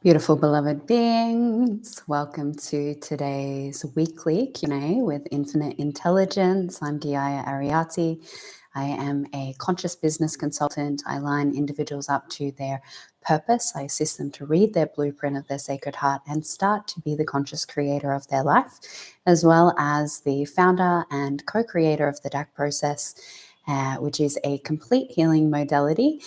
Beautiful beloved beings, welcome to today's weekly Q&A with Infinite Intelligence. I'm Giaya Ariati. I am a conscious business consultant. I line individuals up to their purpose. I assist them to read their blueprint of their sacred heart and start to be the conscious creator of their life, as well as the founder and co-creator of the DAC process, which is a complete healing modality.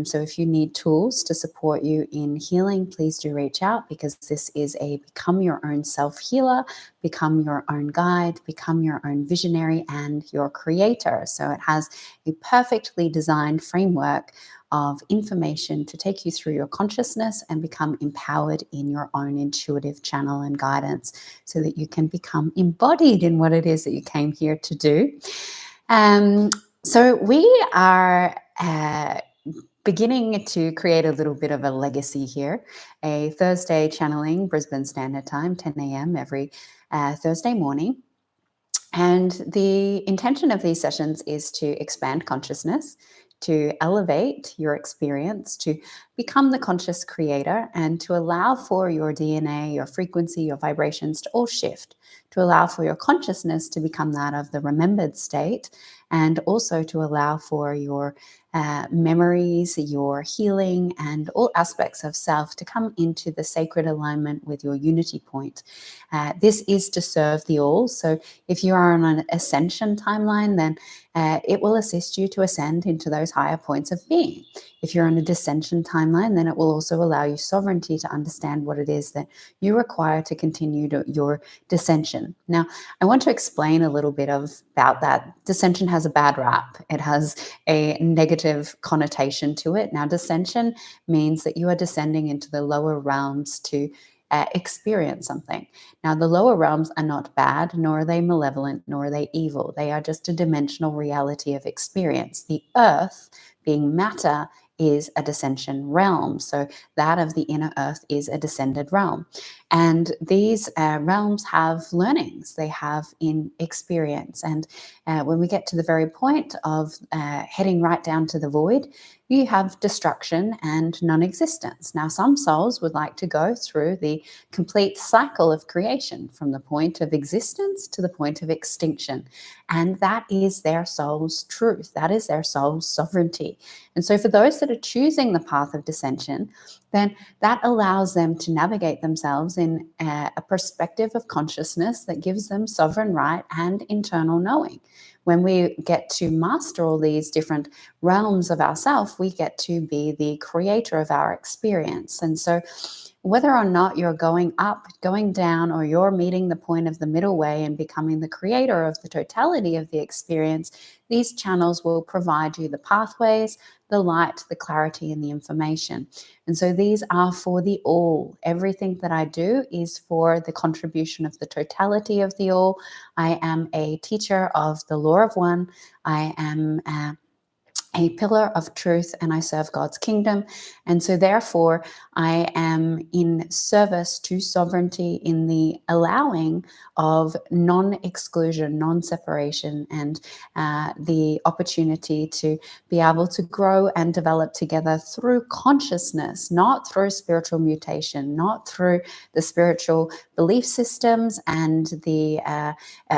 So if you need tools to support you in healing, please do reach out, because this is a become your own self-healer, become your own guide, become your own visionary and your creator. So it has a perfectly designed framework of information to take you through your consciousness and become empowered in your own intuitive channel and guidance, so that you can become embodied in what it is that you came here to do. So we are beginning to create a little bit of a legacy here. A Thursday channeling, Brisbane Standard Time, 10 a.m. every Thursday morning. And the intention of these sessions is to expand consciousness, to elevate your experience, to become the conscious creator, and to allow for your DNA, your frequency, your vibrations to all shift, to allow for your consciousness to become that of the remembered state, and also to allow for your memories, your healing, and all aspects of self to come into the sacred alignment with your unity point. This is to serve the all. So if you are on an ascension timeline, then it will assist you to ascend into those higher points of being. If you're on a descension timeline, then it will also allow you sovereignty to understand what it is that you require to continue your descension. Now, I want to explain a little bit about that. Descension has a bad rap. It has a negative connotation to it. Now, descension means that you are descending into the lower realms to experience something. Now, the lower realms are not bad, nor are they malevolent, nor are they evil. They are just a dimensional reality of experience. The earth, being matter, is a descension realm. So that of the inner earth is a descended realm. And these realms have learnings, they have in experience. And when we get to the very point of heading right down to the void, you have destruction and non-existence. Now, some souls would like to go through the complete cycle of creation from the point of existence to the point of extinction. And that is their soul's truth. That is their soul's sovereignty. And so for those that are choosing the path of descension, then that allows them to navigate themselves in a perspective of consciousness that gives them sovereign right and internal knowing. When we get to master all these different realms of ourself, we get to be the creator of our experience. And so whether or not you're going up, going down, or you're meeting the point of the middle way and becoming the creator of the totality of the experience, these channels will provide you the pathways, the light, the clarity, and the information. And so these are for the all. Everything that I do is for the contribution of the totality of the all. I am a teacher of the law of one. I am a pillar of truth, and I serve God's kingdom. And so therefore, I am in service to sovereignty in the allowing of non-exclusion, non-separation, and the opportunity to be able to grow and develop together through consciousness, not through spiritual mutation, not through the spiritual belief systems and the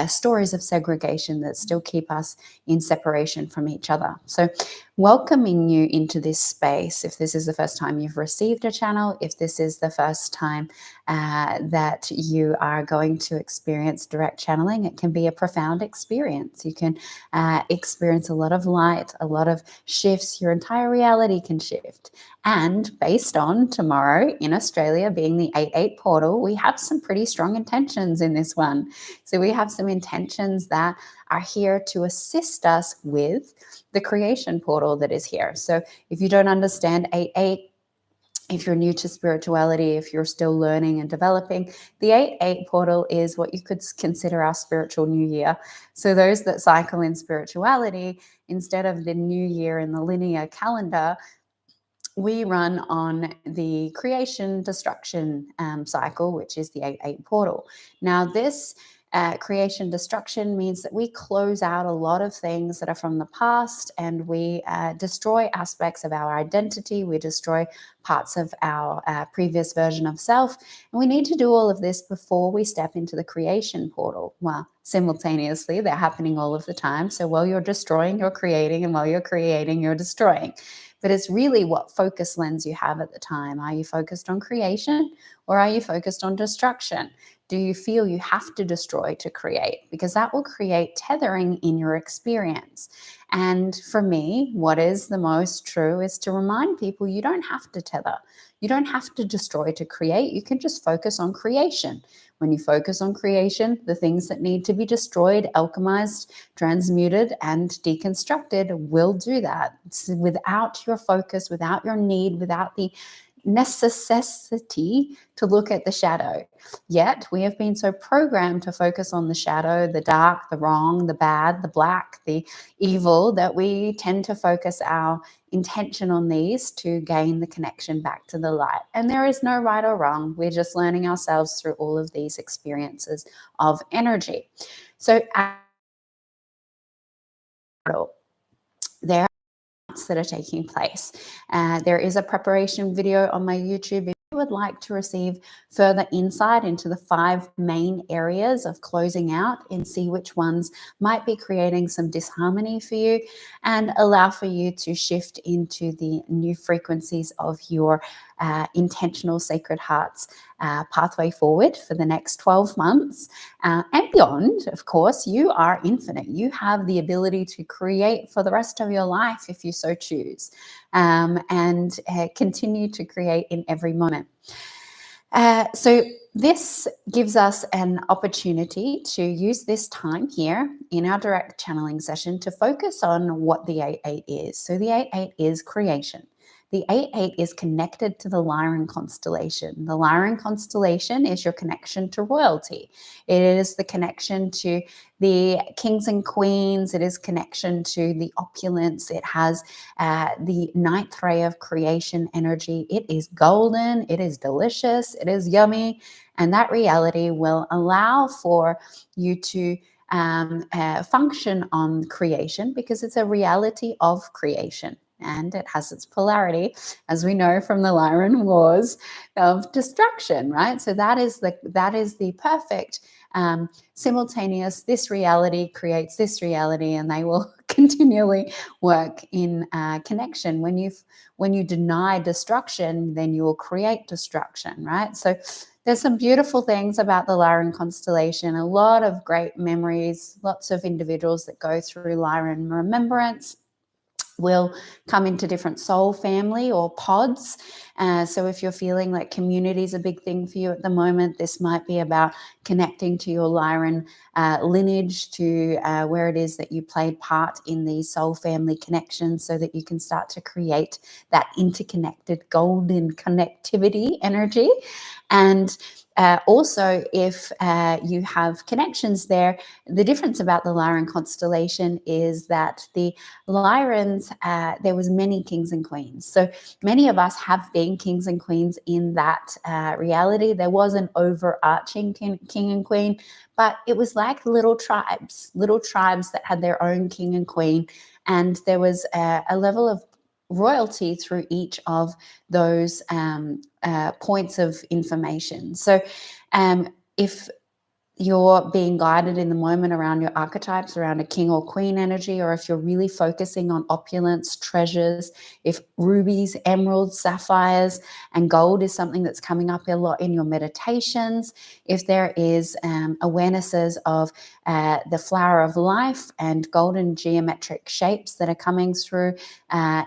stories of segregation that still keep us in separation from each other. So welcoming you into this space. If this is the first time you've received a channel, if this is the first time that you are going to experience direct channeling, it can be a profound experience. You can experience a lot of light, a lot of shifts. Your entire reality can shift. And based on tomorrow in Australia being the 8-8 portal, we have some pretty strong intentions in this one. So we have some intentions that are here to assist us with the creation portal that is here. So if you don't understand 8-8, if you're new to spirituality, if you're still learning and developing, the 8-8 portal is what you could consider our spiritual new year. So those that cycle in spirituality, instead of the new year in the linear calendar, we run on the creation destruction cycle, which is the 8-8 portal. Now, this Creation destruction means that we close out a lot of things that are from the past, and we destroy aspects of our identity. We destroy parts of our previous version of self. And we need to do all of this before we step into the creation portal. Well, simultaneously, they're happening all of the time. So while you're destroying, you're creating, and while you're creating, you're destroying. But it's really what focus lens you have at the time. Are you focused on creation, or are you focused on destruction? Do you feel you have to destroy to create? Because that will create tethering in your experience. And for me, what is the most true is to remind people you don't have to tether. You don't have to destroy to create. You can just focus on creation. When you focus on creation, the things that need to be destroyed, alchemized, transmuted, and deconstructed will do that. Without your focus, without your need, without the necessity to look at the shadow. Yet we have been so programmed to focus on the shadow, the dark, the wrong, the bad, the black, the evil, that we tend to focus our intention on these to gain the connection back to the light. And there is no right or wrong. We're just learning ourselves through all of these experiences of energy. So there that are taking place. There is a preparation video on my YouTube if you would like to receive further insight into the 5 main areas of closing out and see which ones might be creating some disharmony for you and allow for you to shift into the new frequencies of your intentional sacred heart's pathway forward for the next 12 months and beyond. Of course, you are infinite. You have the ability to create for the rest of your life if you so choose, and continue to create in every moment. So this gives us an opportunity to use this time here in our direct channeling session to focus on what the 8-8 is. So the 8-8 is creation. The 8-8 is connected to the Lyran constellation. The Lyran constellation is your connection to royalty. It is the connection to the kings and queens. It is connection to the opulence. It has the 9th ray of creation energy. It is golden. It is delicious. It is yummy. And that reality will allow for you to function on creation because it's a reality of creation. And it has its polarity, as we know from the Lyran wars, of destruction, right? So that is the perfect simultaneous. This reality creates this reality, and they will continually work in connection. When you deny destruction, then you will create destruction, right? So there's some beautiful things about the Lyran constellation, a lot of great memories, lots of individuals that go through Lyran remembrance will come into different soul family or pods. So if you're feeling like community is a big thing for you at the moment, this might be about connecting to your Lyran lineage, to where it is that you played part in the soul family connections, so that you can start to create that interconnected golden connectivity energy. And also, if you have connections there, the difference about the Lyran constellation is that the Lyrans, there was many kings and queens. So many of us have been kings and queens in that reality. There was an overarching king and queen, but it was like little tribes that had their own king and queen. And there was a level of royalty through each of those points of information. So if you're being guided in the moment around your archetypes, around a king or queen energy, or if you're really focusing on opulence, treasures, if rubies, emeralds, sapphires, and gold is something that's coming up a lot in your meditations, if there is awarenesses of the flower of life and golden geometric shapes that are coming through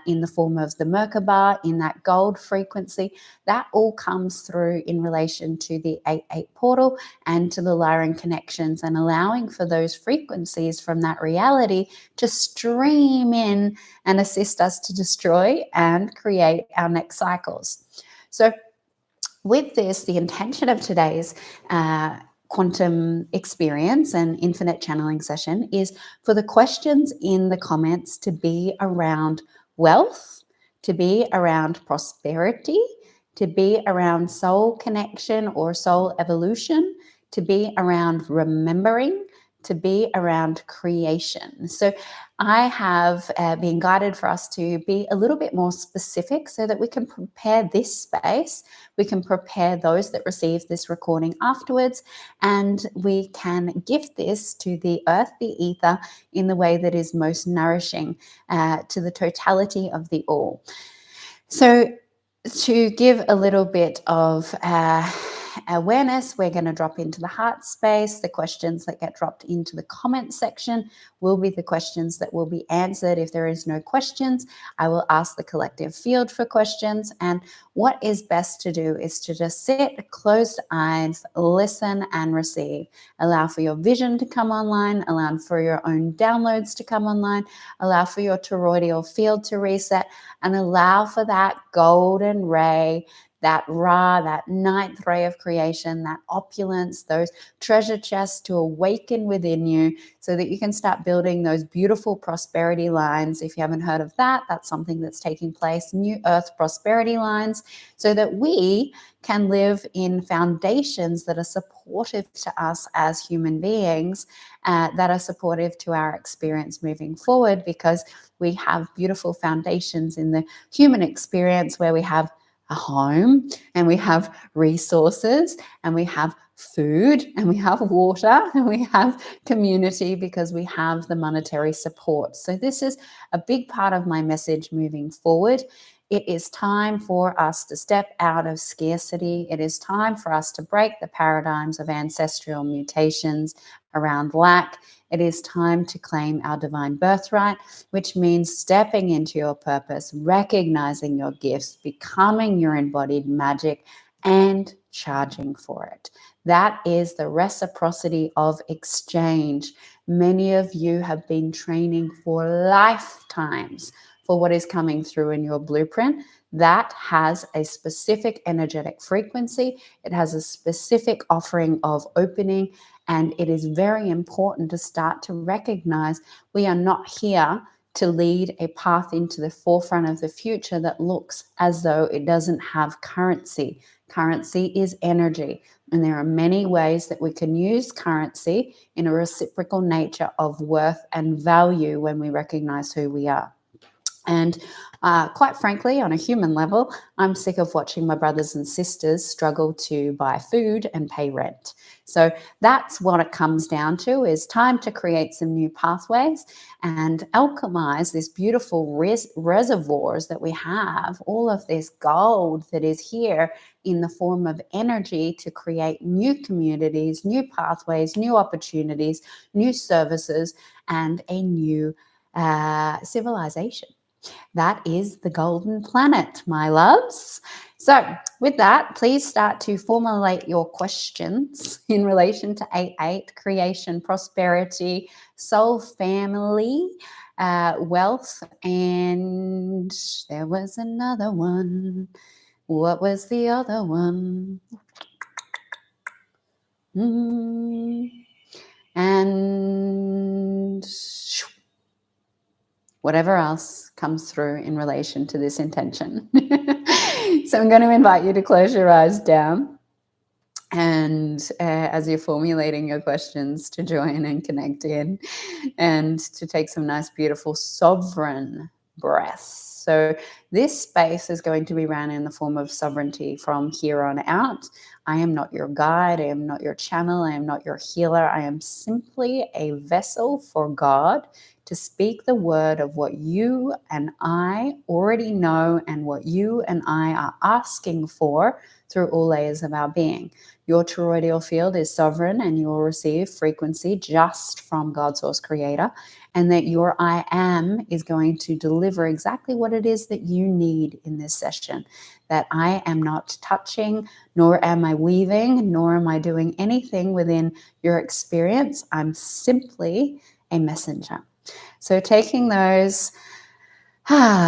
in the form of the Merkaba, in that gold frequency, that all comes through in relation to the 8-8 portal and to the Lyran connections, and allowing for those frequencies from that reality to stream in and assist us to destroy and create our next cycles. So with this, the intention of today's quantum experience and infinite channeling session is for the questions in the comments to be around wealth, to be around prosperity, to be around soul connection or soul evolution, to be around remembering, to be around creation. So I have been guided for us to be a little bit more specific so that we can prepare this space, we can prepare those that receive this recording afterwards, and we can gift this to the earth, the ether, in the way that is most nourishing to the totality of the all. So to give a little bit of awareness, we're going to drop into the heart space. The questions that get dropped into the comment section will be the questions that will be answered. If there is no questions, I will ask the collective field for questions. And what is best to do is to just sit, closed eyes, listen and receive. Allow for your vision to come online, allow for your own downloads to come online, allow for your toroidal field to reset, and allow for that golden ray, that Ra, that ninth ray of creation, that opulence, those treasure chests to awaken within you so that you can start building those beautiful prosperity lines. If you haven't heard of that, that's something that's taking place, new earth prosperity lines, so that we can live in foundations that are supportive to us as human beings, that are supportive to our experience moving forward, because we have beautiful foundations in the human experience where we have a home and we have resources and we have food and we have water and we have community, because we have the monetary support. So this is a big part of my message moving forward. It is time for us to step out of scarcity. It is time for us to break the paradigms of ancestral mutations around lack. It is time to claim our divine birthright, which means stepping into your purpose, recognizing your gifts, becoming your embodied magic, and charging for it. That is the reciprocity of exchange. Many of you have been training for lifetimes for what is coming through in your blueprint. That has a specific energetic frequency. It has a specific offering of opening. And it is very important to start to recognize we are not here to lead a path into the forefront of the future that looks as though it doesn't have currency. Currency is energy. And there are many ways that we can use currency in a reciprocal nature of worth and value when we recognize who we are. And quite frankly, on a human level, I'm sick of watching my brothers and sisters struggle to buy food and pay rent. So that's what it comes down to, is time to create some new pathways and alchemize this beautiful reservoirs that we have, all of this gold that is here in the form of energy, to create new communities, new pathways, new opportunities, new services, and a new civilization. That is the golden planet, my loves. So with that, please start to formulate your questions in relation to 8-8, creation, prosperity, soul, family, wealth, and there was another one. What was the other one? And whatever else comes through in relation to this intention. So I'm going to invite you to close your eyes down, and as you're formulating your questions, to join and connect in, and to take some nice, beautiful, sovereign breaths. So this space is going to be ran in the form of sovereignty from here on out. I am not your guide. I am not your channel. I am not your healer. I am simply a vessel for God to speak the word of what you and I already know and what you and I are asking for through all layers of our being. Your toroidal field is sovereign, and you will receive frequency just from God Source Creator, and that your I am is going to deliver exactly what it is that you need in this session. That I am not touching, nor am I weaving, nor am I doing anything within your experience. I'm simply a messenger. So taking those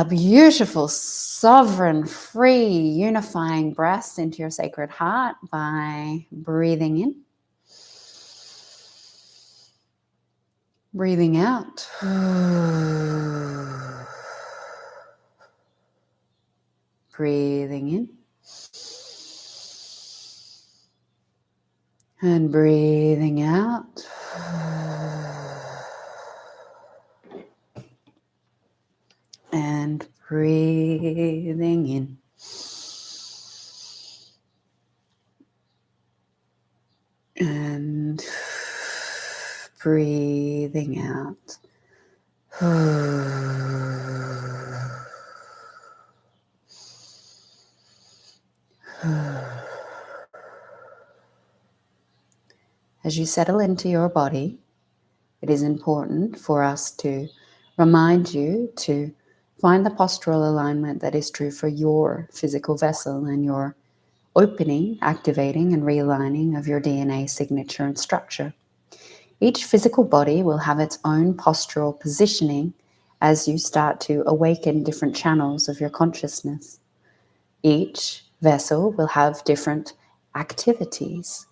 beautiful, sovereign, free, unifying breaths into your sacred heart by breathing in, breathing out, breathing in, And breathing out. And breathing in. And breathing out. As you settle into your body, it is important for us to remind you to find the postural alignment that is true for your physical vessel and your opening, activating, and realigning of your DNA signature and structure. Each physical body will have its own postural positioning as you start to awaken different channels of your consciousness. Each vessel will have different activities,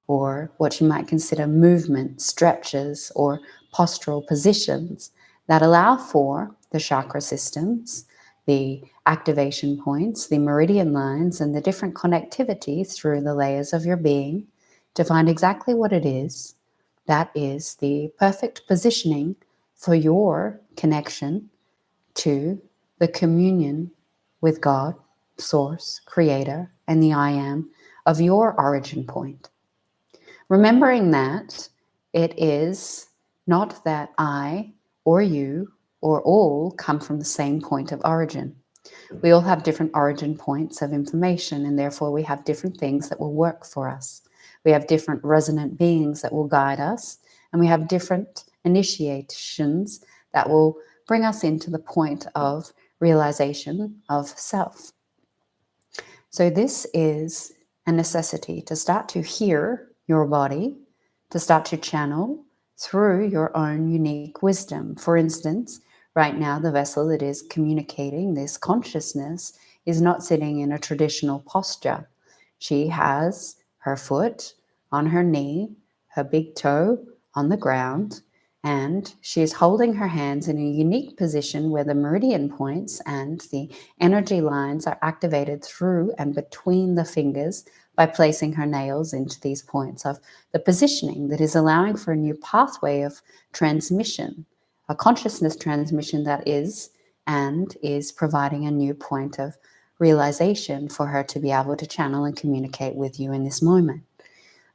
or what you might consider movement, stretches, or postural positions that allow for the chakra systems, the activation points, the meridian lines, and the different connectivity through the layers of your being to find exactly what it is that is the perfect positioning for your connection to the communion with God, Source, Creator, and the I Am of your origin point. Remembering that it is not that I or you or all come from the same point of origin. We all have different origin points of information, and therefore we have different things that will work for us. We have different resonant beings that will guide us, and we have different initiations that will bring us into the point of realization of self. So this is a necessity to start to hear your body, to start to channel through your own unique wisdom. For instance, right now, the vessel that is communicating this consciousness is not sitting in a traditional posture. She has her foot on her knee, her big toe on the ground, and she is holding her hands in a unique position where the meridian points and the energy lines are activated through and between the fingers by placing her nails into these points of the positioning that is allowing for a new pathway of transmission, a consciousness transmission that is and is providing a new point of realization for her to be able to channel and communicate with you in this moment.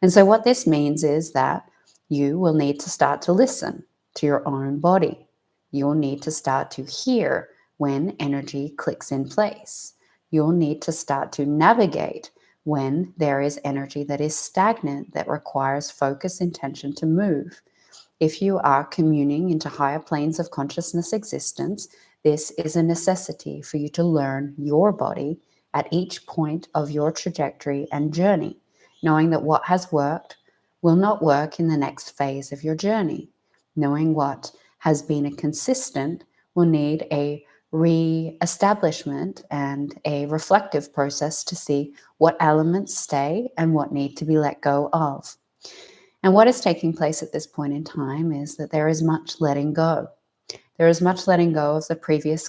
And so what this means is that you will need to start to listen to your own body. You'll need to start to hear when energy clicks in place. You'll need to start to navigate when there is energy that is stagnant, that requires focus, intention to move. If you are communing into higher planes of consciousness existence, this is a necessity for you to learn your body at each point of your trajectory and journey, knowing that what has worked will not work in the next phase of your journey. Knowing what has been a consistent will need a re-establishment and a reflective process to see what elements stay and what need to be let go of. And what is taking place at this point in time is that there is much letting go. There is much letting go of the previous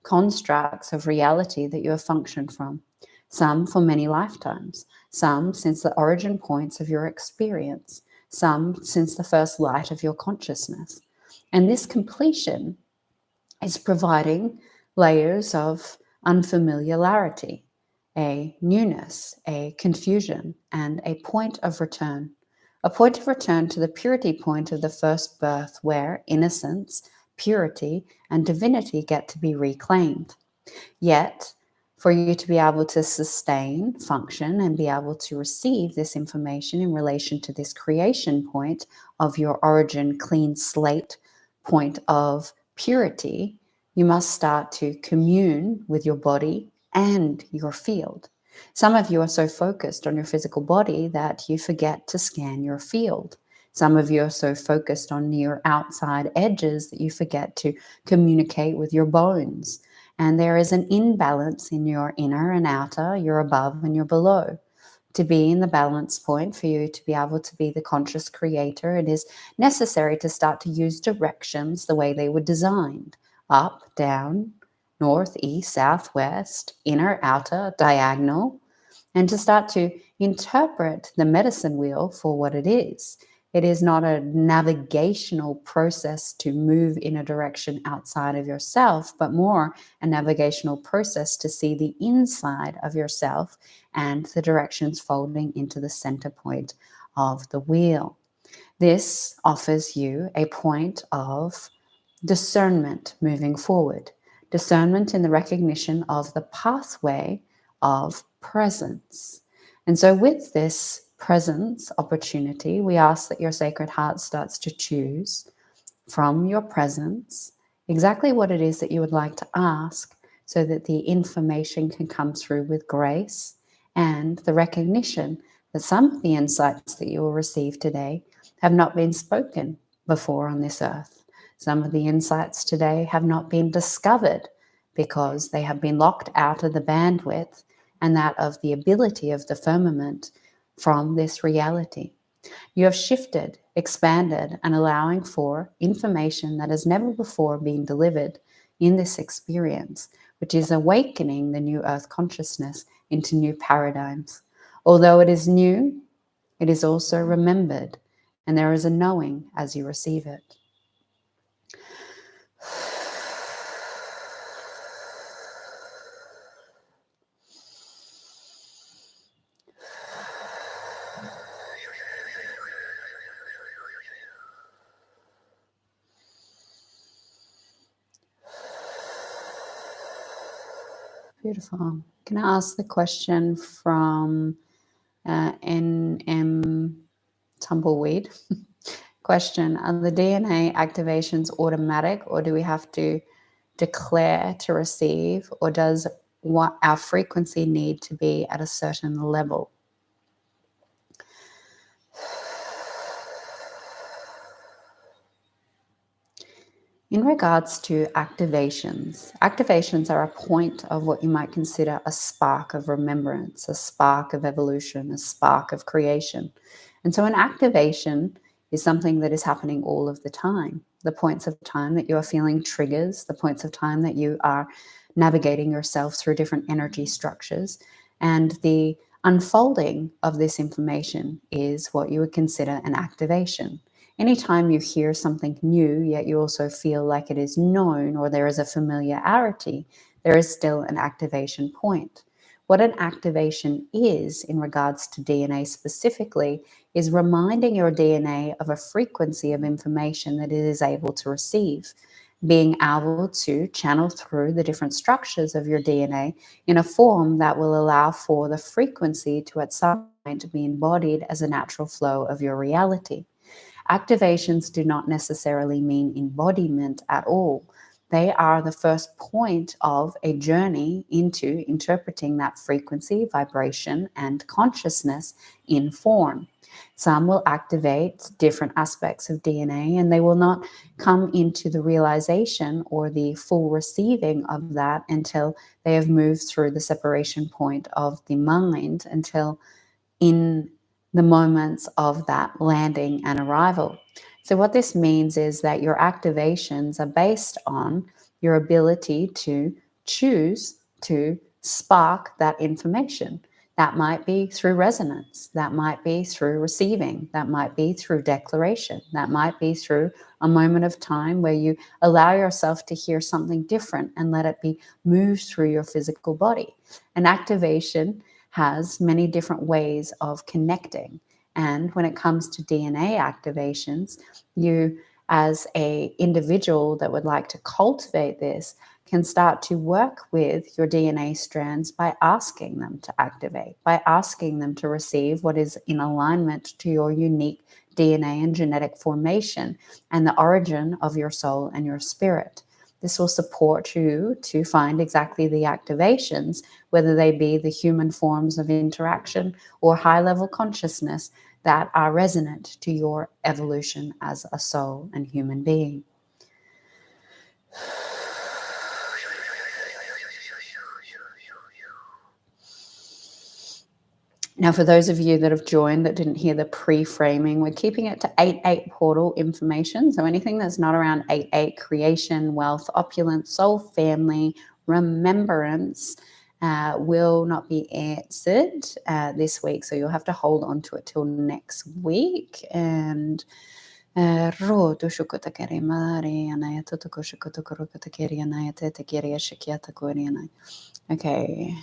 constructs of reality that you have functioned from, some for many lifetimes, some since the origin points of your experience, some since the first light of your consciousness. And this completion is providing layers of unfamiliarity, a newness, a confusion, and a point of return. A point of return to the purity point of the first birth, where innocence, purity, and divinity get to be reclaimed. Yet, for you to be able to sustain, function, and be able to receive this information in relation to this creation point of your origin clean slate point of purity, you must start to commune with your body and your field. Some of you are so focused on your physical body that you forget to scan your field. Some of you are so focused on your outside edges that you forget to communicate with your bones. And there is an imbalance in your inner and outer, your above and your below. To be in the balance point, for you to be able to be the conscious creator, it is necessary to start to use directions the way they were designed: up, down, north, east, south, west, inner, outer, diagonal. and to start to interpret the medicine wheel for what it is. It is not a navigational process to move in a direction outside of yourself, but more a navigational process to see the inside of yourself and the directions folding into the center point of the wheel. This offers you a point of discernment moving forward, discernment in the recognition of the pathway of presence. And so, with this presence opportunity, we ask that your sacred heart starts to choose from your presence exactly what it is that you would like to ask, so that the information can come through with grace and the recognition that some of the insights that you will receive today have not been spoken before on this earth. Some of the insights today have not been discovered because they have been locked out of the bandwidth and that of the ability of the firmament from this reality. You have shifted, expanded, and allowing for information that has never before been delivered in this experience, which is awakening the new earth consciousness into new paradigms. Although it is new, it is also remembered, and there is a knowing as you receive it. Beautiful. Can I ask the question from NM Tumbleweed? Question: are the DNA activations automatic, or do we have to declare to receive, or does what our frequency need to be at a certain level? In regards to activations, activations are a point of what you might consider a spark of remembrance, a spark of evolution, a spark of creation. And so an activation is something that is happening all of the time. The points of time that you are feeling triggers, the points of time that you are navigating yourself through different energy structures, and the unfolding of this information is what you would consider an activation. Anytime you hear something new, yet you also feel like it is known or there is a familiarity, there is still an activation point. What an activation is in regards to DNA specifically is reminding your DNA of a frequency of information that it is able to receive, being able to channel through the different structures of your DNA in a form that will allow for the frequency to at some point be embodied as a natural flow of your reality. Activations do not necessarily mean embodiment at all. They are the first point of a journey into interpreting that frequency, vibration, and consciousness in form. Some will activate different aspects of DNA, and they will not come into the realization or the full receiving of that until they have moved through the separation point of the mind, until in the moments of that landing and arrival. So, what this means is that your activations are based on your ability to choose to spark that information. That might be through resonance, that might be through receiving, that might be through declaration, that might be through a moment of time where you allow yourself to hear something different and let it be moved through your physical body. An activation has many different ways of connecting. And when it comes to DNA activations, you as a individual that would like to cultivate this can start to work with your DNA strands by asking them to activate, by asking them to receive what is in alignment to your unique DNA and genetic formation and the origin of your soul and your spirit. This will support you to find exactly the activations, whether they be the human forms of interaction or high-level consciousness that are resonant to your evolution as a soul and human being. Now, for those of you that have joined that didn't hear the pre-framing, we're keeping it to 8-8 portal information. So anything that's not around 8-8, creation, wealth, opulence, soul, family, remembrance, will not be answered this week, so you'll have to hold on to it till next week. And okay.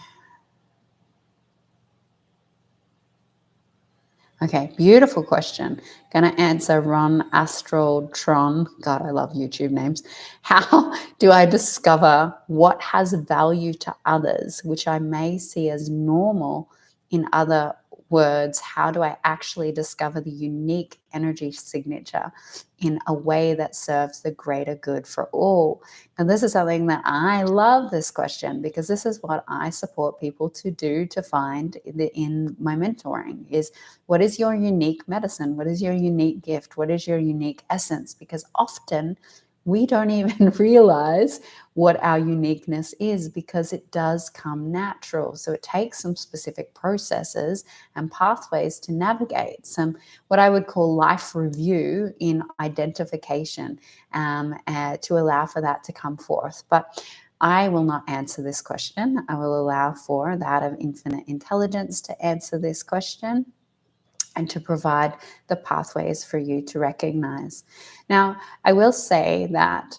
Okay, beautiful question. Gonna answer Ron Astral Tron. God, I love YouTube names. How do I discover what has value to others, which I may see as normal in other words? How do I actually discover the unique energy signature in a way that serves the greater good for all? And this is something that I love this question, because this is what I support people to do, to find in my mentoring is, what is your unique medicine? What is your unique gift? What is your unique essence? Because often we don't even realize what our uniqueness is, because it does come natural. So it takes some specific processes and pathways to navigate, some what I would call life review in identification, to allow for that to come forth. But I will not answer this question. I will allow for that of infinite intelligence to answer this question and to provide the pathways for you to recognize. Now, I will say that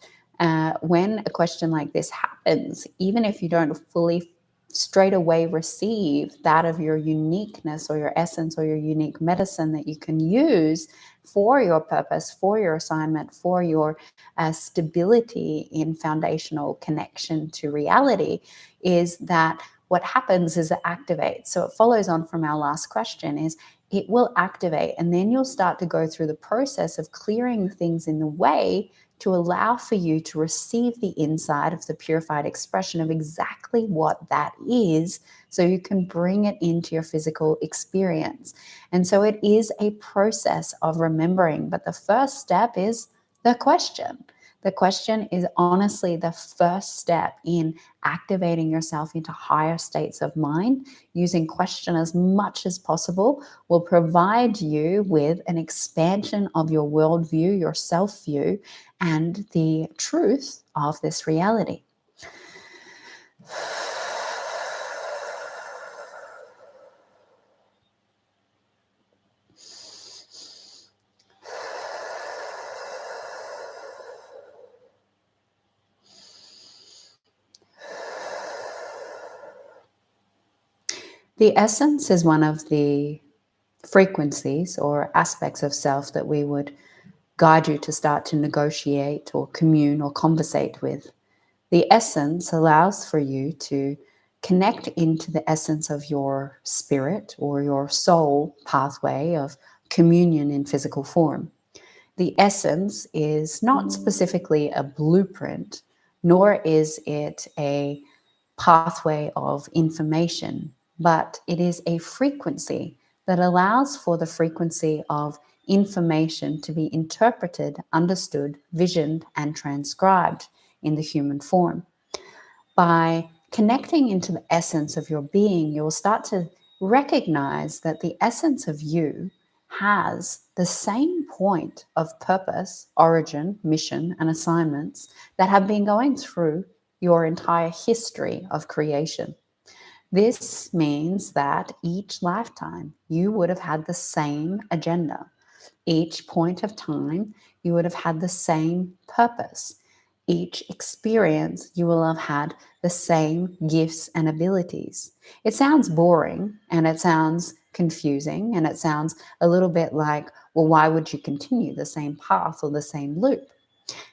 when a question like this happens, even if you don't fully straight away receive that of your uniqueness or your essence or your unique medicine that you can use for your purpose, for your assignment, for your stability in foundational connection to reality, is that what happens is it activates. So it follows on from our last question, is it will activate, and then you'll start to go through the process of clearing the things in the way to allow for you to receive the insight of the purified expression of exactly what that is, so you can bring it into your physical experience. And so it is a process of remembering, but the first step is the question. The question is honestly the first step in activating yourself into higher states of mind. Using question as much as possible will provide you with an expansion of your worldview, your self-view, and the truth of this reality. The essence is one of the frequencies or aspects of self that we would guide you to start to negotiate or commune or conversate with. The essence allows for you to connect into the essence of your spirit or your soul pathway of communion in physical form. The essence is not specifically a blueprint, nor is it a pathway of information, but it is a frequency that allows for the frequency of information to be interpreted, understood, visioned, and transcribed in the human form. By connecting into the essence of your being, you will start to recognize that the essence of you has the same point of purpose, origin, mission, and assignments that have been going through your entire history of creation. This means that each lifetime you would have had the same agenda. Each point of time you would have had the same purpose. Each experience you will have had the same gifts and abilities. It sounds boring and it sounds confusing and it sounds a little bit like, well, why would you continue the same path or the same loop?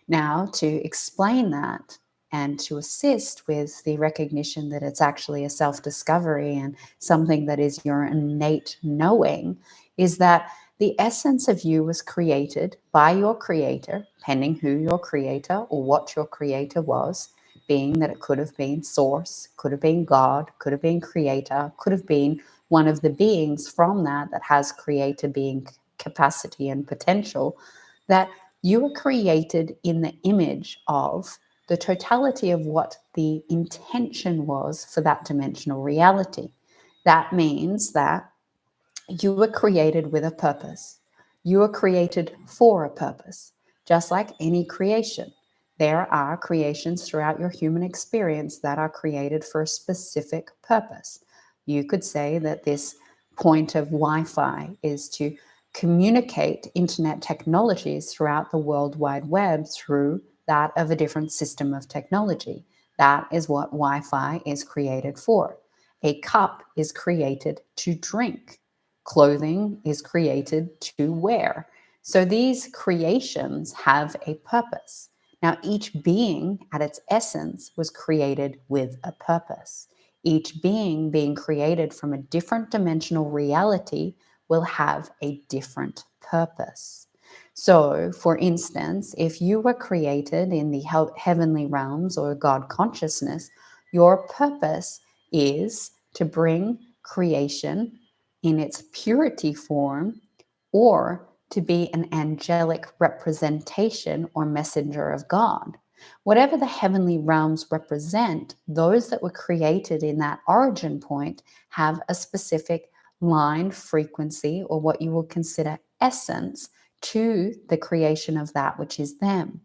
Now, to explain that and to assist with the recognition that it's actually a self-discovery and something that is your innate knowing, is that the essence of you was created by your creator, pending who your creator or what your creator was, being that it could have been source, could have been God, could have been creator, could have been one of the beings from that has creator being capacity and potential, that you were created in the image of the totality of what the intention was for that dimensional reality. That means that you were created with a purpose. You were created for a purpose, just like any creation. There are creations throughout your human experience that are created for a specific purpose. You could say that this point of Wi-Fi is to communicate internet technologies throughout the World Wide Web through that of a different system of technology. That is what Wi-Fi is created for. A cup is created to drink. Clothing is created to wear. So these creations have a purpose. Now, each being at its essence was created with a purpose. Each being created from a different dimensional reality will have a different purpose. So, for instance, if you were created in the heavenly realms or God consciousness, your purpose is to bring creation in its purity form, or to be an angelic representation or messenger of God. Whatever the heavenly realms represent, those that were created in that origin point have a specific line, frequency, or what you will consider essence to the creation of that which is them.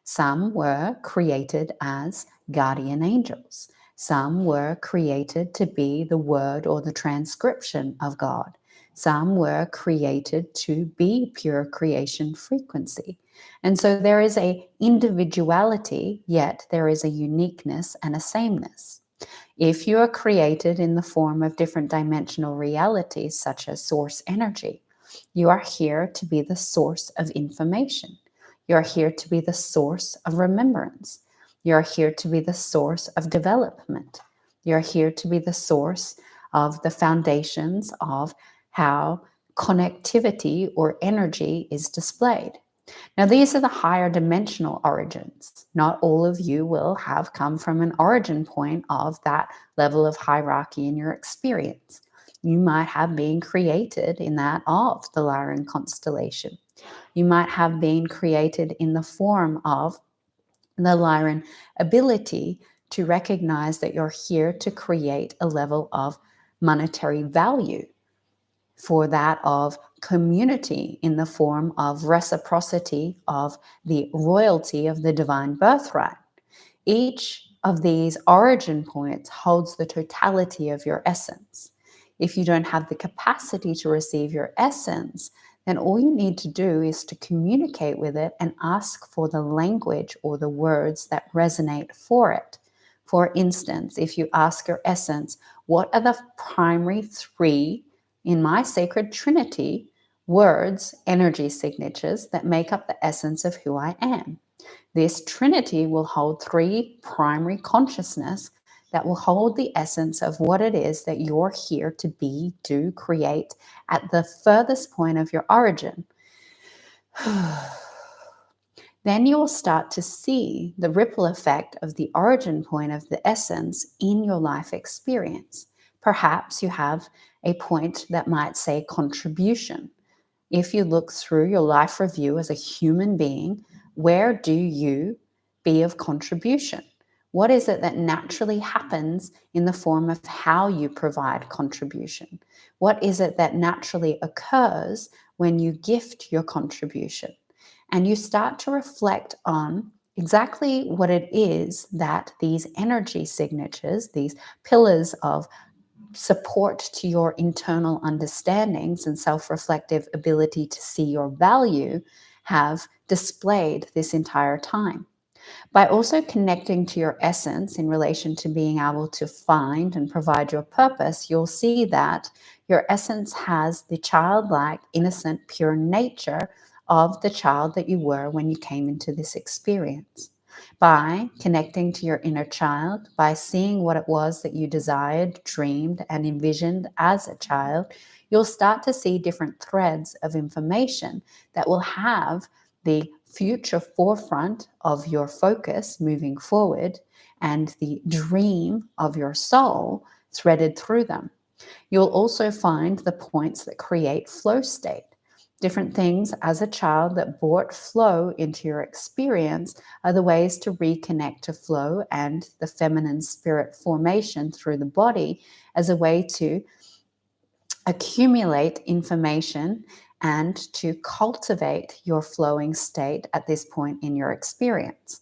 Some were created as guardian angels. Some were created to be the word or the transcription of God. Some were created to be pure creation frequency. And so there is a individuality, yet there is a uniqueness and a sameness. If you are created in the form of different dimensional realities, such as source energy, you are here to be the source of information. You're here to be the source of remembrance. You're here to be the source of development. You're here to be the source of the foundations of how connectivity or energy is displayed. Now, these are the higher dimensional origins. Not all of you will have come from an origin point of that level of hierarchy in your experience. You might have been created in that of the Lyran constellation. You might have been created in the form of the Lyran ability to recognize that you're here to create a level of monetary value, for that of community in the form of reciprocity of the royalty of the divine birthright. Each of these origin points holds the totality of your essence. If you don't have the capacity to receive your essence, then all you need to do is to communicate with it and ask for the language or the words that resonate for it. For instance, if you ask your essence, what are the primary three in my sacred trinity words, energy signatures that make up the essence of who I am? This trinity will hold three primary consciousness that will hold the essence of what it is that you're here to be, do, create at the furthest point of your origin. Then you will start to see the ripple effect of the origin point of the essence in your life experience. Perhaps you have a point that might say contribution. If you look through your life review as a human being, where do you be of contribution? What is it that naturally happens in the form of how you provide contribution? What is it that naturally occurs when you gift your contribution? And you start to reflect on exactly what it is that these energy signatures, these pillars of support to your internal understandings and self-reflective ability to see your value, have displayed this entire time. By also connecting to your essence in relation to being able to find and provide your purpose, you'll see that your essence has the childlike, innocent, pure nature of the child that you were when you came into this experience. By connecting to your inner child, by seeing what it was that you desired, dreamed, and envisioned as a child, you'll start to see different threads of information that will have the future forefront of your focus moving forward and the dream of your soul threaded through them. You'll also find the points that create flow state. Different things as a child that brought flow into your experience are the ways to reconnect to flow and the feminine spirit formation through the body as a way to accumulate information and to cultivate your flowing state at this point in your experience.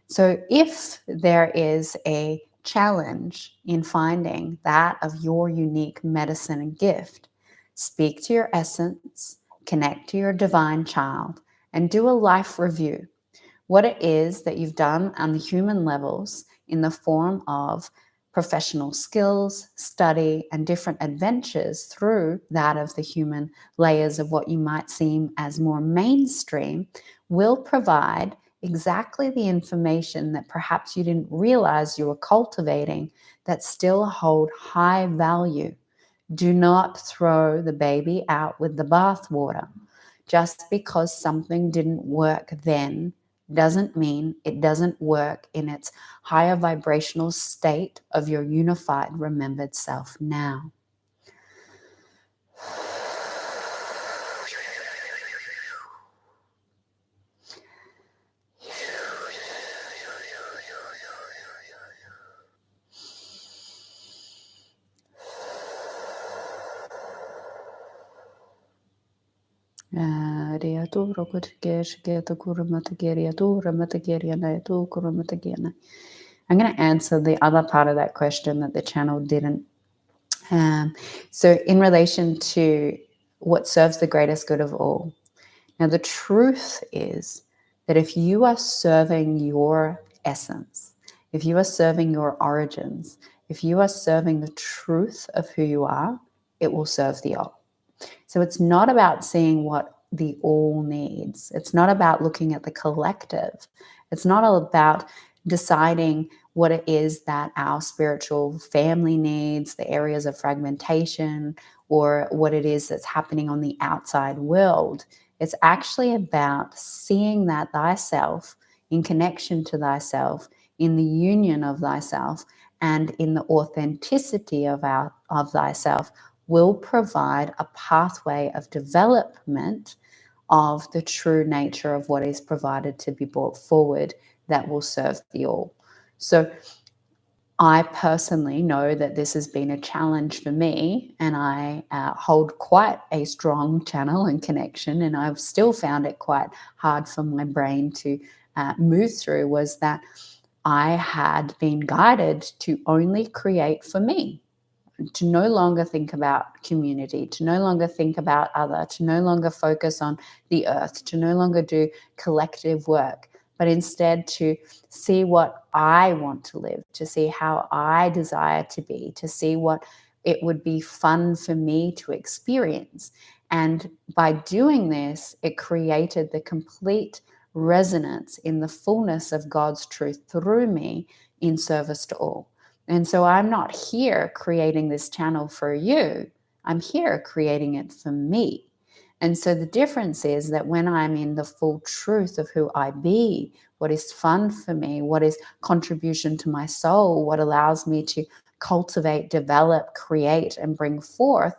So if there is a challenge in finding that of your unique medicine and gift, speak to your essence, connect to your divine child, and do a life review. What it is that you've done on the human levels in the form of professional skills, study, and different adventures through that of the human layers of what you might seem as more mainstream will provide exactly the information that perhaps you didn't realize you were cultivating that still hold high value. Do not throw the baby out with the bathwater. Just because something didn't work then doesn't mean it doesn't work in its higher vibrational state of your unified, remembered self now. I'm going to answer the other part of that question that the channel didn't. So in relation to what serves the greatest good of all. Now, the truth is that if you are serving your essence, if you are serving your origins, if you are serving the truth of who you are, it will serve the all. So it's not about seeing what the all needs. It's not about looking at the collective. It's not about deciding what it is that our spiritual family needs, the areas of fragmentation, or what it is that's happening on the outside world. It's actually about seeing that thyself in connection to thyself, in the union of thyself, and in the authenticity of thyself will provide a pathway of development of the true nature of what is provided to be brought forward that will serve the all. So I personally know that this has been a challenge for me, and I hold quite a strong channel and connection, and I've still found it quite hard for my brain to move through, was that I had been guided to only create for me, to no longer think about community, to no longer think about other, to no longer focus on the earth, to no longer do collective work, but instead to see what I want to live, to see how I desire to be, to see what it would be fun for me to experience. And by doing this, it created the complete resonance in the fullness of God's truth through me in service to all. And so I'm not here creating this channel for you. I'm here creating it for me. And so the difference is that when I'm in the full truth of who I be, what is fun for me, what is contribution to my soul, what allows me to cultivate, develop, create, and bring forth,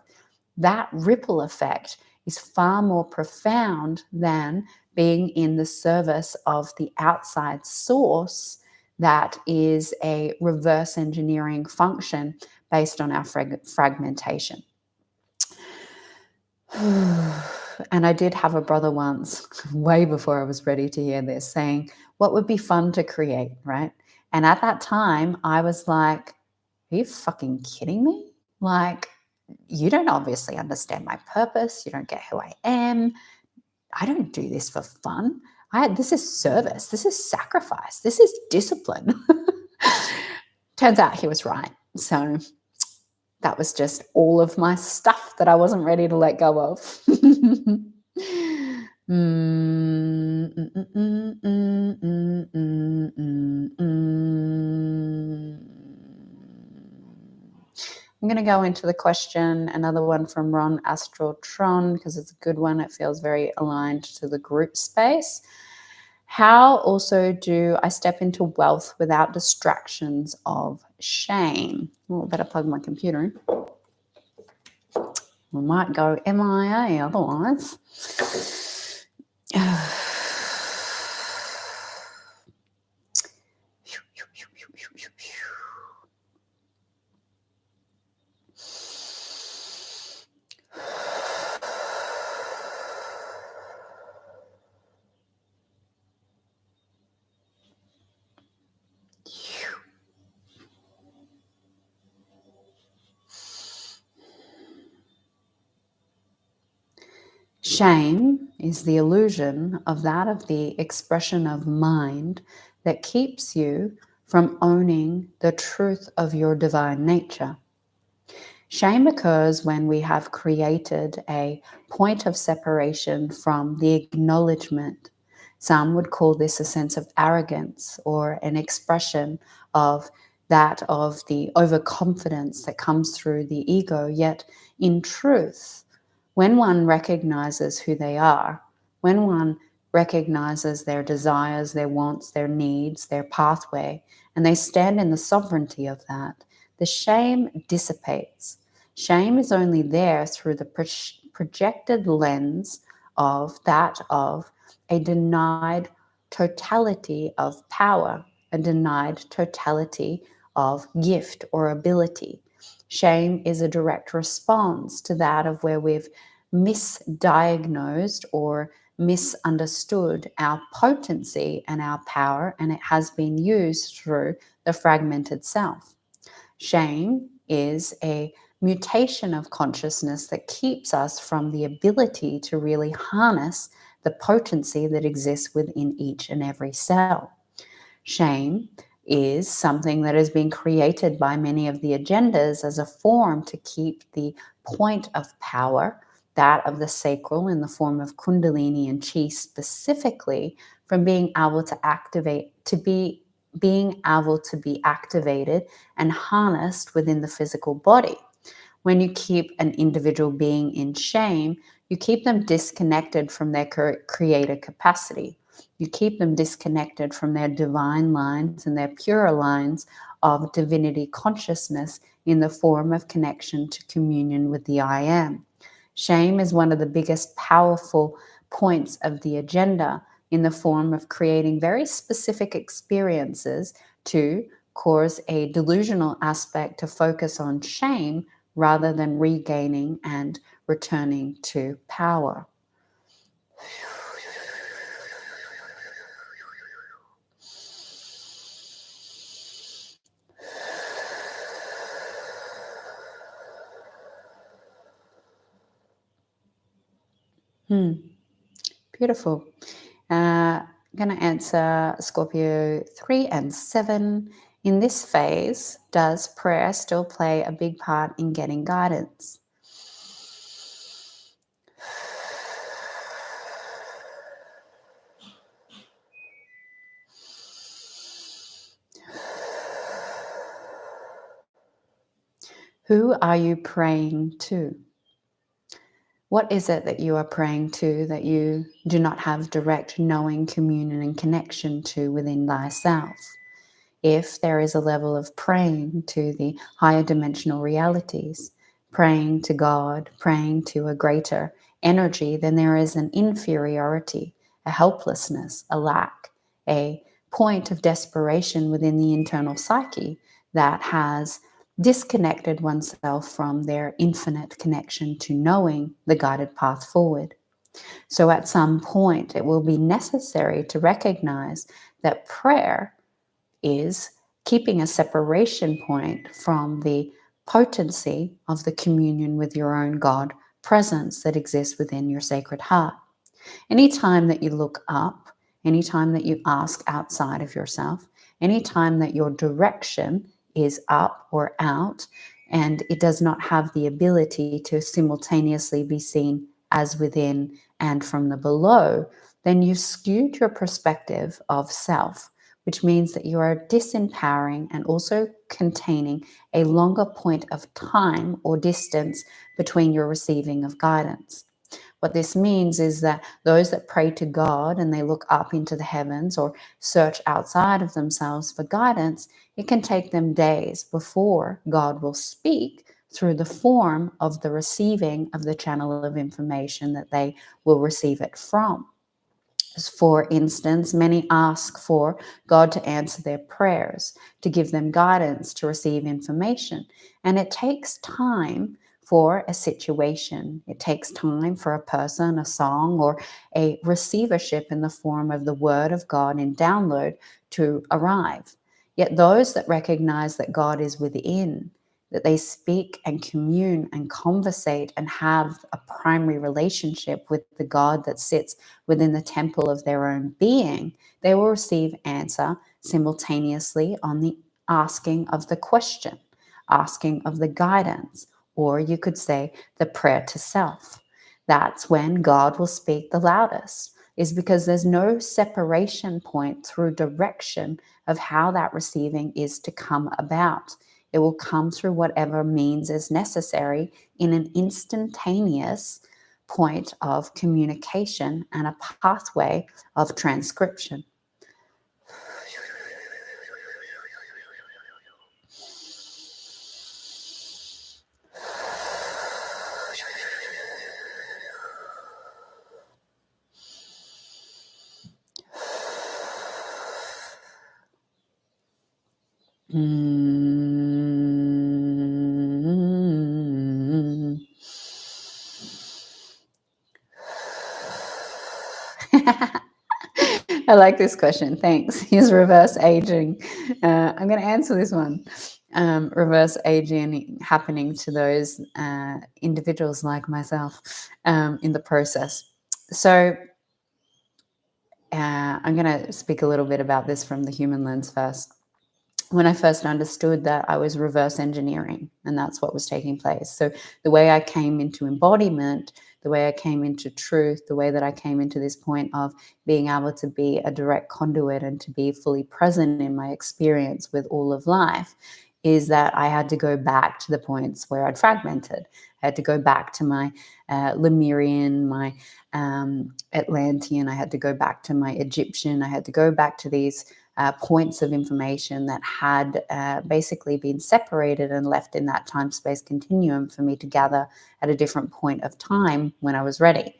that ripple effect is far more profound than being in the service of the outside source that is a reverse engineering function based on our fragmentation. And I did have a brother once, way before I was ready to hear this, saying, what would be fun to create, right? And at that time, I was like, are you fucking kidding me? Like, you don't obviously understand my purpose. You don't get who I am. I don't do this for fun. This is service. This is sacrifice. This is discipline. Turns out he was right. So that was just all of my stuff that I wasn't ready to let go of. I'm going to go into the question, another one from Ron Astrotron, because it's a good one. It feels very aligned to the group space. How also do I step into wealth without distractions of shame? Oh, I better plug my computer in. We might go MIA otherwise. Shame is the illusion of the expression of mind that keeps you from owning the truth of your divine nature. Shame occurs when we have created a point of separation from the acknowledgement. Some would call this a sense of arrogance or an expression of the overconfidence that comes through the ego. Yet, in truth, when one recognizes who they are, when one recognizes their desires, their wants, their needs, their pathway, and they stand in the sovereignty of that, the shame dissipates. Shame is only there through the projected lens of a denied totality of power, a denied totality of gift or ability. Shame is a direct response to that of where we've misdiagnosed or misunderstood our potency and our power, and it has been used through the fragmented self. Shame is a mutation of consciousness that keeps us from the ability to really harness the potency that exists within each and every cell. Shame is something that has been created by many of the agendas as a form to keep the point of power, that of the sacral in the form of kundalini and chi specifically, from being able to being able to be activated and harnessed within the physical body. When you keep an individual being in shame, you keep them disconnected from their creator capacity. You keep them disconnected from their divine lines and their pure lines of divinity consciousness in the form of connection to communion with the I Am. Shame is one of the biggest powerful points of the agenda in the form of creating very specific experiences to cause a delusional aspect to focus on shame rather than regaining and returning to power. Beautiful. I'm going to answer Scorpio 3 and 7. In this phase, does prayer still play a big part in getting guidance? Who are you praying to? What is it that you are praying to that you do not have direct knowing, communion, and connection to within thyself? If there is a level of praying to the higher dimensional realities, praying to God, praying to a greater energy, then there is an inferiority, a helplessness, a lack, a point of desperation within the internal psyche that has disconnected oneself from their infinite connection to knowing the guided path forward. So at some point, it will be necessary to recognize that prayer is keeping a separation point from the potency of the communion with your own God presence that exists within your sacred heart. Anytime that you look up, anytime that you ask outside of yourself, anytime that your direction is up or out, and it does not have the ability to simultaneously be seen as within and from the below, then you've skewed your perspective of self, which means that you are disempowering and also containing a longer point of time or distance between your receiving of guidance. What this means is that those that pray to God and they look up into the heavens or search outside of themselves for guidance, it can take them days before God will speak through the form of the receiving of the channel of information that they will receive it from. For instance, many ask for God to answer their prayers, to give them guidance, to receive information. And it takes time for a situation. It takes time for a person, a song, or a receivership in the form of the word of God in download to arrive. Yet those that recognize that God is within, that they speak and commune and conversate and have a primary relationship with the God that sits within the temple of their own being, they will receive answer simultaneously on the asking of the question, asking of the guidance, or you could say the prayer to self. That's when God will speak the loudest, is because there's no separation point through direction of how that receiving is to come about. It will come through whatever means is necessary in an instantaneous point of communication and a pathway of transcription. I like this question. Thanks. Is reverse aging? I'm going to answer this one. Reverse aging happening to those individuals like myself in the process. So I'm going to speak a little bit about this from the human lens first. When I first understood that I was reverse engineering, and that's what was taking place. So the way I came into embodiment, the way I came into truth, the way that I came into this point of being able to be a direct conduit and to be fully present in my experience with all of life, is that I had to go back to the points where I'd fragmented. I had to go back to my Lemurian, my Atlantean. I had to go back to my Egyptian. I had to go back to these points of information that had basically been separated and left in that time-space continuum for me to gather at a different point of time when I was ready.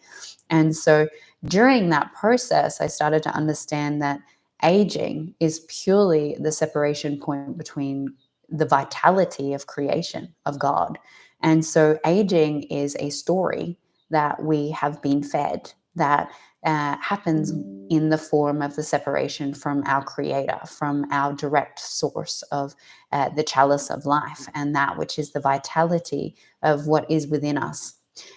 And so during that process, I started to understand that aging is purely the separation point between the vitality of creation, of God. And so aging is a story that we have been fed that happens in the form of the separation from our creator, from our direct source of the chalice of life, and that which is the vitality of what is within us.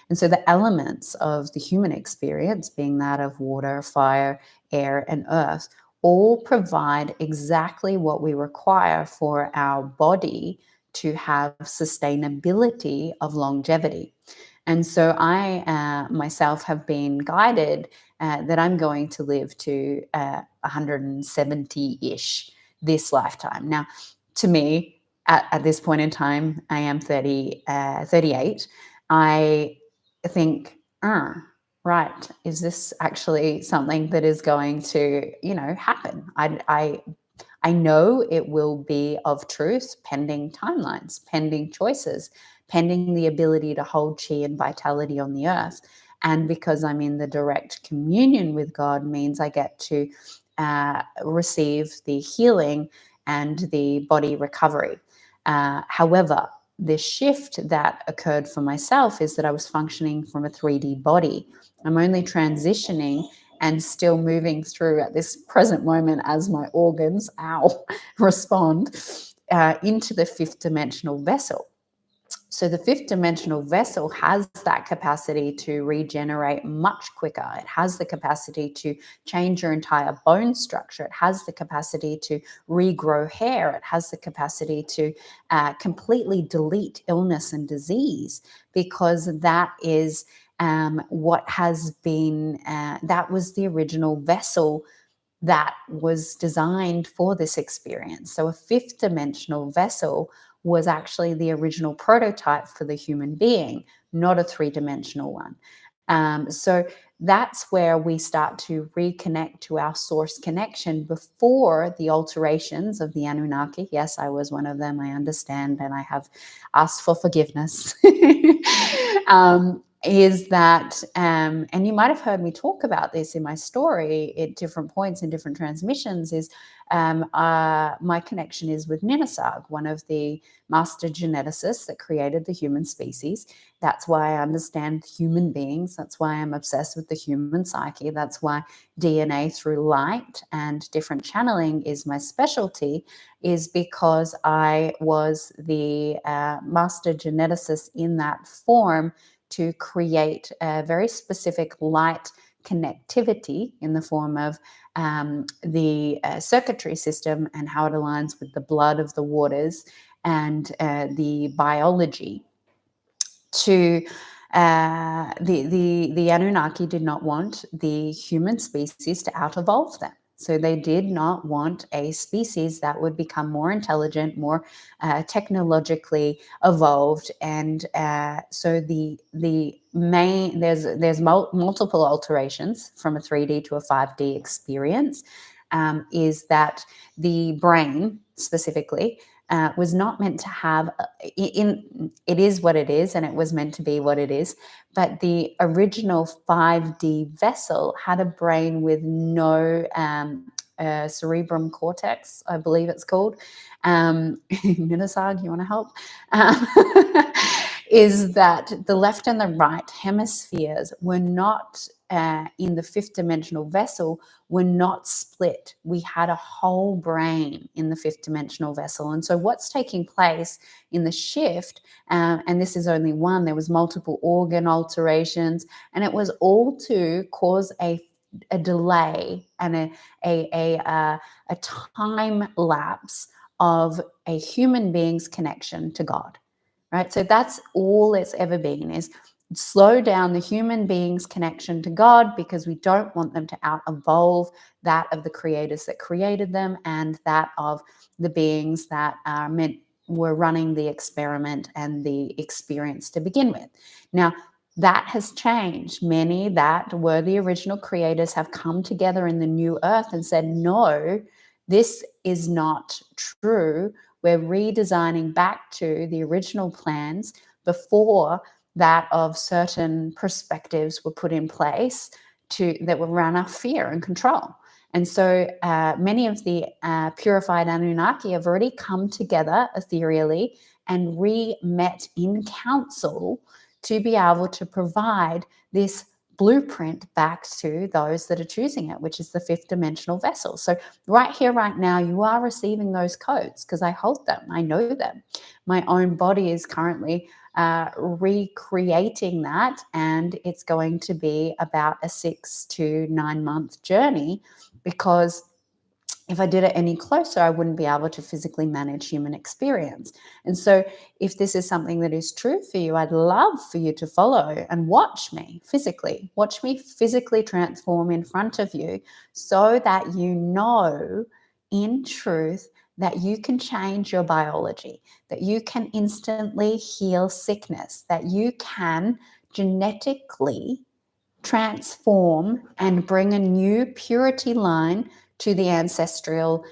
And so the elements of the human experience, being that of water, fire, air, and earth, all provide exactly what we require for our body to have sustainability of longevity. And so I myself have been guided that I'm going to live to 170-ish this lifetime. Now, to me, at this point in time, I am 38. I think, right, is this actually something that is going to, happen? I know it will be of truth, pending timelines, pending choices, pending the ability to hold chi and vitality on the earth. And because I'm in the direct communion with God means I get to receive the healing and the body recovery. However, the shift that occurred for myself is that I was functioning from a 3D body. I'm only transitioning and still moving through at this present moment as my organs, respond into the fifth dimensional vessel. So the fifth dimensional vessel has that capacity to regenerate much quicker. It has the capacity to change your entire bone structure. It has the capacity to regrow hair. It has the capacity to completely delete illness and disease, because that is what has been, that was the original vessel that was designed for this experience. So a fifth dimensional vessel was actually the original prototype for the human being, not a three-dimensional one. So that's where we start to reconnect to our source connection before the alterations of the Anunnaki. Yes, I was one of them. I understand, and I have asked for forgiveness. is that, and you might have heard me talk about this in my story at different points in different transmissions, is my connection is with Ninasag, one of the master geneticists that created the human species. That's why I understand human beings. That's why I'm obsessed with the human psyche. That's why DNA through light and different channeling is my specialty, is because I was the master geneticist in that form to create a very specific light connectivity in the form of the circuitry system and how it aligns with the blood of the waters and the biology to the Anunnaki did not want the human species to out evolve them. So they did not want a species that would become more intelligent, more technologically evolved, and so the main there's multiple alterations from a 3D to a 5D experience. Is that the brain specifically was not meant to have it is what it is, and it was meant to be what it is, but the original 5D vessel had a brain with no cerebrum cortex, I believe it's called. Ninasag, you want to help? um, is that the left and the right hemispheres were not in the fifth dimensional vessel, were not split. We had a whole brain in the fifth dimensional vessel. And so what's taking place in the shift, and this is only one, there was multiple organ alterations, and it was all to cause a delay and a time lapse of a human being's connection to God. Right? So that's all it's ever been, is slow down the human being's connection to God, because we don't want them to out evolve that of the creators that created them and that of the beings that were running the experiment and the experience to begin with. Now, that has changed. Many that were the original creators have come together in the new earth and said, no, this is not true. We're redesigning back to the original plans before that of certain perspectives were put in place that were run off fear and control. And so many of the purified Anunnaki have already come together ethereally and re-met in council to be able to provide this blueprint back to those that are choosing it, which is the fifth dimensional vessel. So right here, right now, you are receiving those codes because I hold them. I know them. My own body is currently recreating that, and it's going to be about a 6 to 9 month journey, because if I did it any closer, I wouldn't be able to physically manage human experience. And so if this is something that is true for you, I'd love for you to follow and watch me physically transform in front of you, so that you know in truth that you can change your biology, that you can instantly heal sickness, that you can genetically transform and bring a new purity line to the ancestral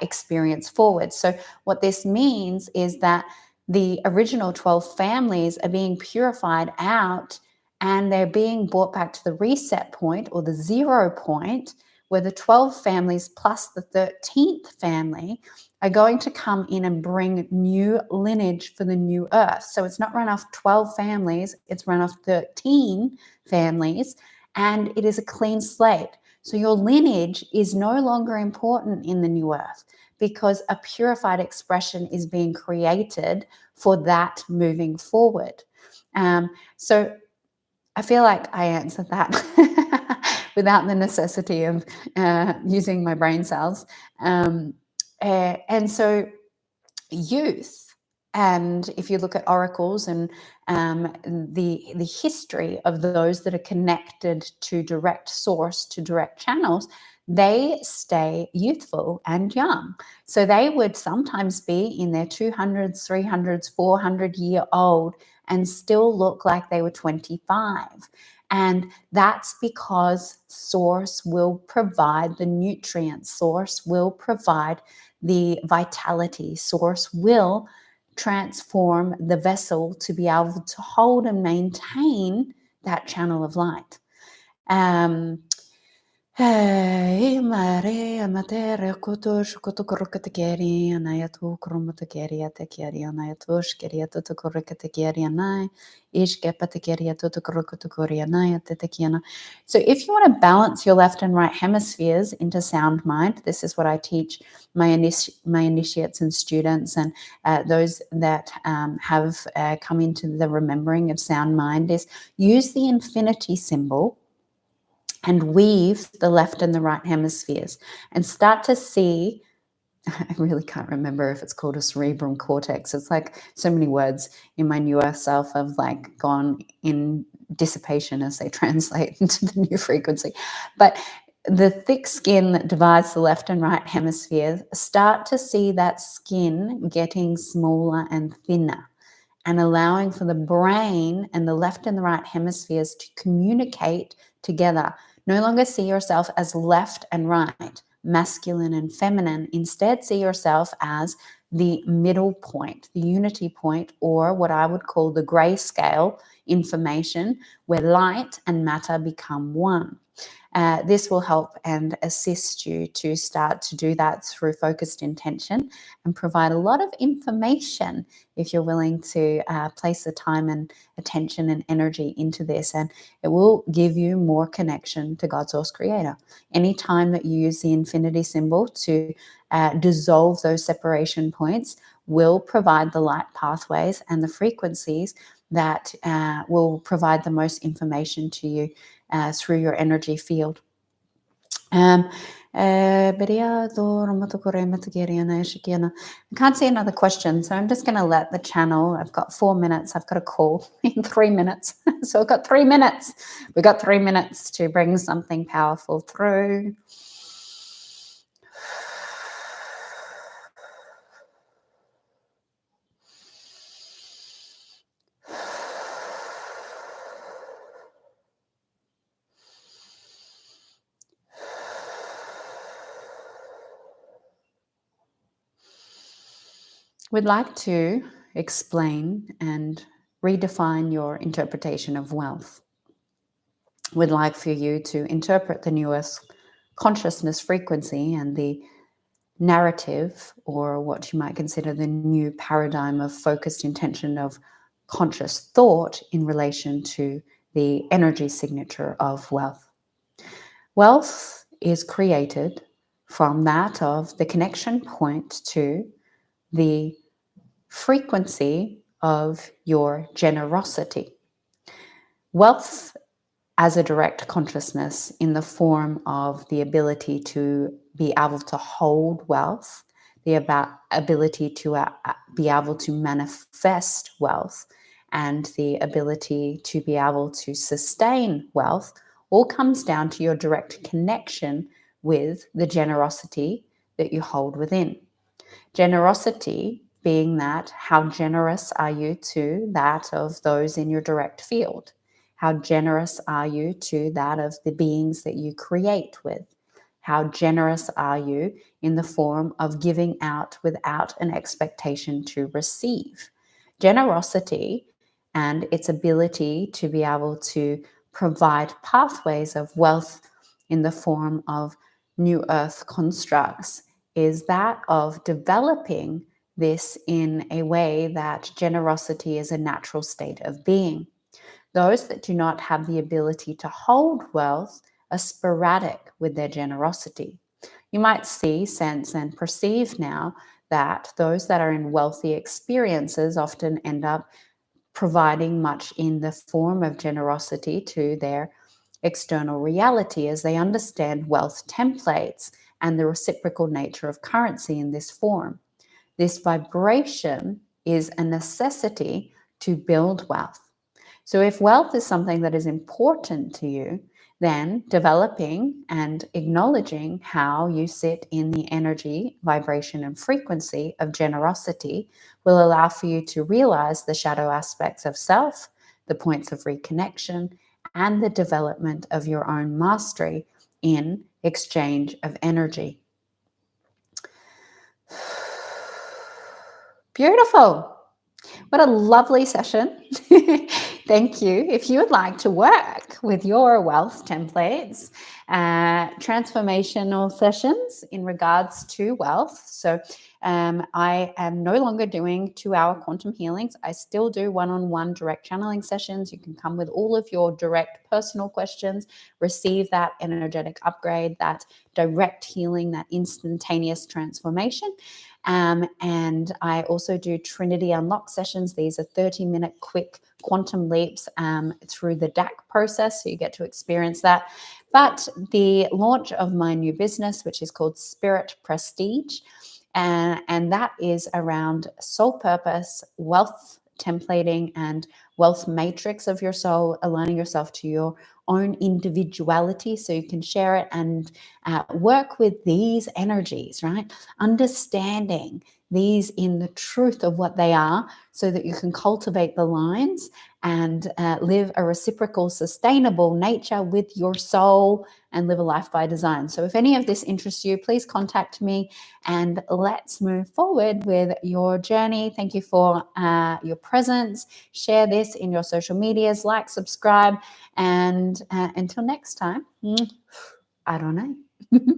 experience forward. So what this means is that the original 12 families are being purified out, and they're being brought back to the reset point, or the 0 point, where the 12 families plus the 13th family are going to come in and bring new lineage for the new earth. So it's not run off 12 families, it's run off 13 families, and it is a clean slate. So your lineage is no longer important in the new earth, because a purified expression is being created for that moving forward. So I feel like I answered that without the necessity of using my brain cells. And so youth, and if you look at oracles and the history of those that are connected to direct source, to direct channels, they stay youthful and young. So they would sometimes be in their 200s, 300s, 400-year-old and still look like they were 25. And that's because source will provide the nutrients, source will provide the vitality, source will transform the vessel to be able to hold and maintain that channel of light. Hey, Maria, Matera, Kotosh, Kotokorakatakeri, Anayatu, Kromatakeria, Tekeria, Anayatush, Keriata, Tokorakatakeri, Anai, Ishkepatakeria, Totokorakatakori, Anaya, Tetekiana. So, if you want to balance your left and right hemispheres into sound mind, this is what I teach my initiates and students, and those that have come into the remembering of sound mind, is use the infinity symbol and weave the left and the right hemispheres and start to see. I really can't remember if it's called a cerebrum cortex. It's like so many words in my newer self have like gone in dissipation as they translate into the new frequency. But the thick skin that divides the left and right hemispheres, start to see that skin getting smaller and thinner, and allowing for the brain and the left and the right hemispheres to communicate together. No longer see yourself as left and right, masculine and feminine. Instead, see yourself as the middle point, the unity point, or what I would call the grayscale information, where light and matter become one. This will help and assist you to start to do that through focused intention and provide a lot of information if you're willing to place the time and attention and energy into this. And it will give you more connection to God's source creator. Anytime that you use the infinity symbol to dissolve those separation points will provide the light pathways and the frequencies that will provide the most information to you through your energy field. I can't see another question, so I'm just going to let the channel. I've got 4 minutes. I've got a call in 3 minutes. So I've got 3 minutes. We've got 3 minutes to bring something powerful through. We'd like to explain and redefine your interpretation of wealth. We'd like for you to interpret the newest consciousness frequency and the narrative, or what you might consider the new paradigm of focused intention of conscious thought in relation to the energy signature of wealth. Wealth is created from that of the connection point to the frequency of your generosity. Wealth as a direct consciousness in the form of the ability to be able to hold wealth, the ability to be able to manifest wealth, and the ability to be able to sustain wealth all comes down to your direct connection with the generosity that you hold within. Generosity being that, how generous are you to that of those in your direct field? How generous are you to that of the beings that you create with? How generous are you in the form of giving out without an expectation to receive? Generosity and its ability to be able to provide pathways of wealth in the form of new earth constructs is that of developing this in a way that generosity is a natural state of being. Those that do not have the ability to hold wealth are sporadic with their generosity. You might see, sense, and perceive now that those that are in wealthy experiences often end up providing much in the form of generosity to their external reality as they understand wealth templates and the reciprocal nature of currency in this form. This vibration is a necessity to build wealth. So if wealth is something that is important to you, then developing and acknowledging how you sit in the energy, vibration, and frequency of generosity will allow for you to realize the shadow aspects of self, the points of reconnection, and the development of your own mastery in exchange of energy. Beautiful. What a lovely session. Thank you. If you would like to work with your wealth templates, transformational sessions in regards to wealth. So I am no longer doing 2-hour quantum healings. I still do one-on-one direct channeling sessions. You can come with all of your direct personal questions, receive that energetic upgrade, that direct healing, that instantaneous transformation. And I also do Trinity Unlock sessions. These are 30-minute quick quantum leaps through the DAC process, so you get to experience that. But the launch of my new business, which is called Spirit Prestige, and that is around soul purpose, wealth templating, and wealth matrix of your soul, aligning yourself to your own individuality so you can share it and work with these energies, right? Understanding these in the truth of what they are so that you can cultivate the lines and live a reciprocal, sustainable nature with your soul and live a life by design. So if any of this interests you, please contact me and let's move forward with your journey. Thank you for your presence. Share this in your social medias, like, subscribe, and until next time, I don't know.